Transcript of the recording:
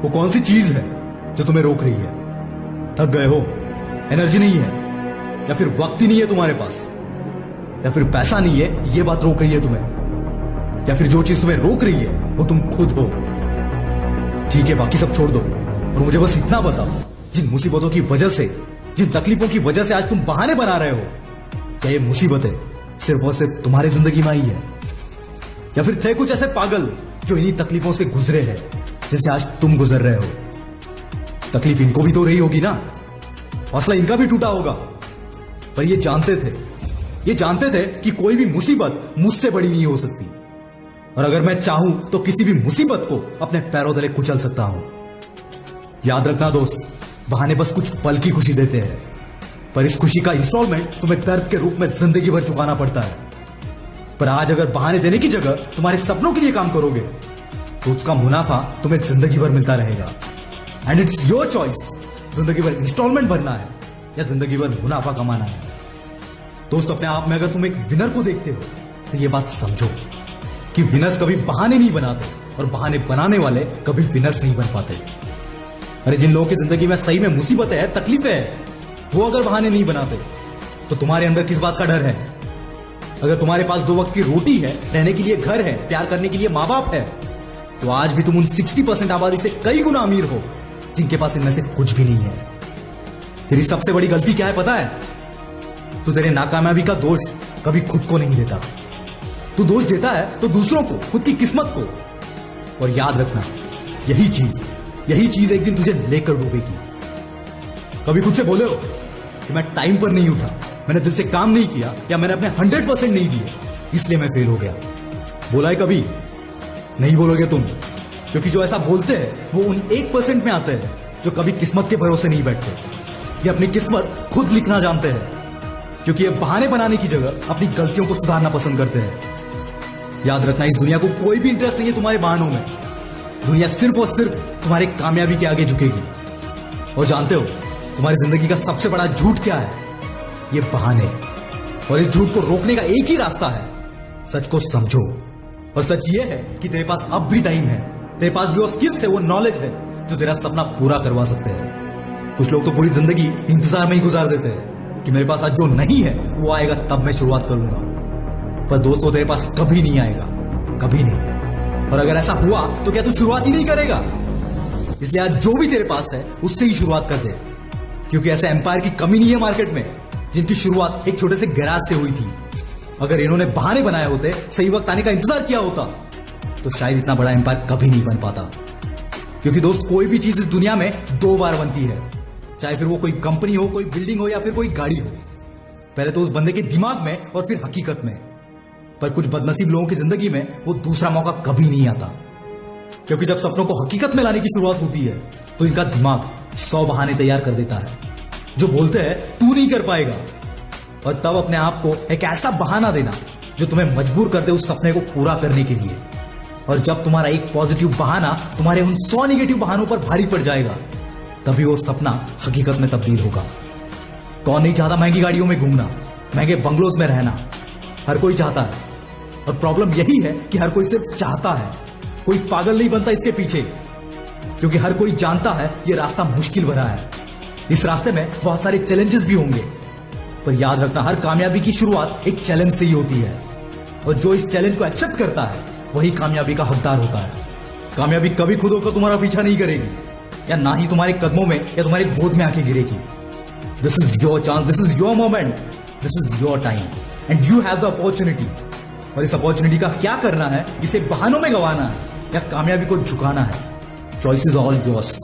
वो कौन सी चीज है जो तुम्हें रोक रही है? थक गए हो, एनर्जी नहीं है, या फिर वक्त ही नहीं है तुम्हारे पास, या फिर पैसा नहीं है, ये बात रोक रही है तुम्हें, या फिर जो चीज तुम्हें रोक रही है वो तुम खुद हो। ठीक है, बाकी सब छोड़ दो और मुझे बस इतना बताओ, जिन मुसीबतों की वजह से, जिन तकलीफों की वजह से आज तुम बहाने बना रहे हो, क्या ये मुसीबतें सिर्फ और सिर्फ तुम्हारी जिंदगी में आई है, या फिर थे कुछ ऐसे पागल जो इन्हीं तकलीफों से गुजरे हैं जिनसे आज तुम गुजर रहे हो? तकलीफ इनको भी तो रही होगी ना, हौसला इनका भी टूटा होगा, पर ये जानते थे कि कोई भी मुसीबत मुझसे बड़ी नहीं हो सकती, और अगर मैं चाहूं तो किसी भी मुसीबत को अपने पैरों तले कुचल सकता हूं। याद रखना दोस्त, बहाने बस कुछ पल की खुशी देते हैं, पर इस खुशी का इंस्टॉलमेंट तुम्हें दर्द के रूप में जिंदगी भर चुकाना पड़ता है। पर आज अगर बहाने देने की जगह तुम्हारे सपनों के लिए काम करोगे तो उसका मुनाफा तुम्हें जिंदगी भर मिलता रहेगा। एंड इट्स योर चॉइस, जिंदगी भर इंस्टॉलमेंट भरना है या जिंदगी भर मुनाफा कमाना है। दोस्त, अपने आप में अगर तुम एक विनर को देखते हो तो ये बात समझो कि विनर्स कभी बहाने नहीं बनाते और बहाने बनाने वाले कभी विनर्स नहीं बन पाते। अरे जिन लोगों की जिंदगी में सही में मुसीबतें हैं, तकलीफें हैं, वो अगर बहाने नहीं बनाते तो तुम्हारे अंदर किस बात का डर है? अगर तुम्हारे पास 2 वक्त की रोटी है, रहने के लिए घर है, प्यार करने के लिए माँ बाप है, तो आज भी तुम उन 60% आबादी से कई गुना अमीर हो जिनके पास इनमें से कुछ भी नहीं है। तेरी सबसे बड़ी गलती क्या है पता है? तू तेरे नाकामयाबी का दोष कभी खुद को नहीं देता। तू दोष देता है तो दूसरों को, खुद की किस्मत को। और याद रखना, यही चीज एक दिन तुझे लेकर डूबेगी। कभी खुद से बोले हो कि मैं टाइम पर नहीं उठा, मैंने दिल से काम नहीं किया, या मैंने अपने 100% नहीं दिए इसलिए मैं फेल हो गया? बोला है कभी? नहीं बोलोगे तुम, क्योंकि जो ऐसा बोलते हैं वो उन 1% में आते हैं जो कभी किस्मत के भरोसे नहीं बैठते। ये अपनी किस्मत खुद लिखना जानते हैं, क्योंकि ये बहाने बनाने की जगह अपनी गलतियों को सुधारना पसंद करते हैं। याद रखना, इस दुनिया को कोई भी इंटरेस्ट नहीं है तुम्हारे बहानों में। दुनिया सिर्फ और सिर्फ तुम्हारी कामयाबी के आगे झुकेगी। और जानते हो तुम्हारी जिंदगी का सबसे बड़ा झूठ क्या है? ये बहाने। और इस झूठ को रोकने का एक ही रास्ता है, सच को समझो। और सच ये है कि तेरे पास अब भी टाइम है, तेरे पास भी वो स्किल्स है, वो नॉलेज है जो तेरा सपना पूरा करवा सकते हैं। कुछ लोग तो पूरी जिंदगी इंतजार में ही गुजार देते हैं कि मेरे पास आज जो नहीं है वो आएगा तब मैं शुरुआत करूंगा। पर दोस्तों, तेरे पास कभी नहीं आएगा, कभी नहीं। और अगर ऐसा हुआ तो क्या तू शुरुआत ही नहीं करेगा? इसलिए आज जो भी तेरे पास है उससे ही शुरुआत कर दे, क्योंकि ऐसे एम्पायर की कमी नहीं है मार्केट में जिनकी शुरुआत एक छोटे से गैराज से हुई थी। अगर इन्होंने बहाने बनाए होते, सही वक्त आने का इंतजार किया होता, तो शायद इतना बड़ा एम्पायर कभी नहीं बन पाता। क्योंकि दोस्त, कोई भी चीज इस दुनिया में 2 बार बनती है, चाहे फिर वो कोई कंपनी हो, कोई बिल्डिंग हो, या फिर कोई गाड़ी हो। पहले तो उस बंदे के दिमाग में और फिर हकीकत में। पर कुछ बदनसीब लोगों की जिंदगी में वो दूसरा मौका कभी नहीं आता, क्योंकि जब सपनों को हकीकत में लाने की शुरुआत होती है तो इनका दिमाग 100 बहाने तैयार कर देता है जो बोलते हैं तू नहीं कर पाएगा। और तब अपने आप को एक ऐसा बहाना देना जो तुम्हें मजबूर कर दे उस सपने को पूरा करने के लिए। और जब तुम्हारा एक पॉजिटिव बहाना तुम्हारे उन 100 नेगेटिव बहानों पर भारी पड़ जाएगा, तभी वो सपना हकीकत में तब्दील होगा। कौन नहीं चाहता महंगी गाड़ियों में घूमना, महंगे बंगलोज में रहना? हर कोई चाहता है। और प्रॉब्लम यही है कि हर कोई सिर्फ चाहता है, कोई पागल नहीं बनता इसके पीछे, क्योंकि हर कोई जानता है ये रास्ता मुश्किल भरा है। इस रास्ते में बहुत सारे चैलेंजेस भी होंगे, पर याद रखना, हर कामयाबी की शुरुआत एक चैलेंज से ही होती है। और जो इस चैलेंज को एक्सेप्ट करता है वही कामयाबी का हकदार होता है। कामयाबी कभी खुद होकर तुम्हारा पीछा नहीं करेगी, या ना ही तुम्हारे कदमों में या तुम्हारे गोद में आके गिरेगी। This is your chance, this is your moment, this is your time, and you have the opportunity. और इस अपॉर्चुनिटी का क्या करना है, इसे बहानों में गंवाना है या कामयाबी को झुकाना है, चॉइस इज ऑल योर्स।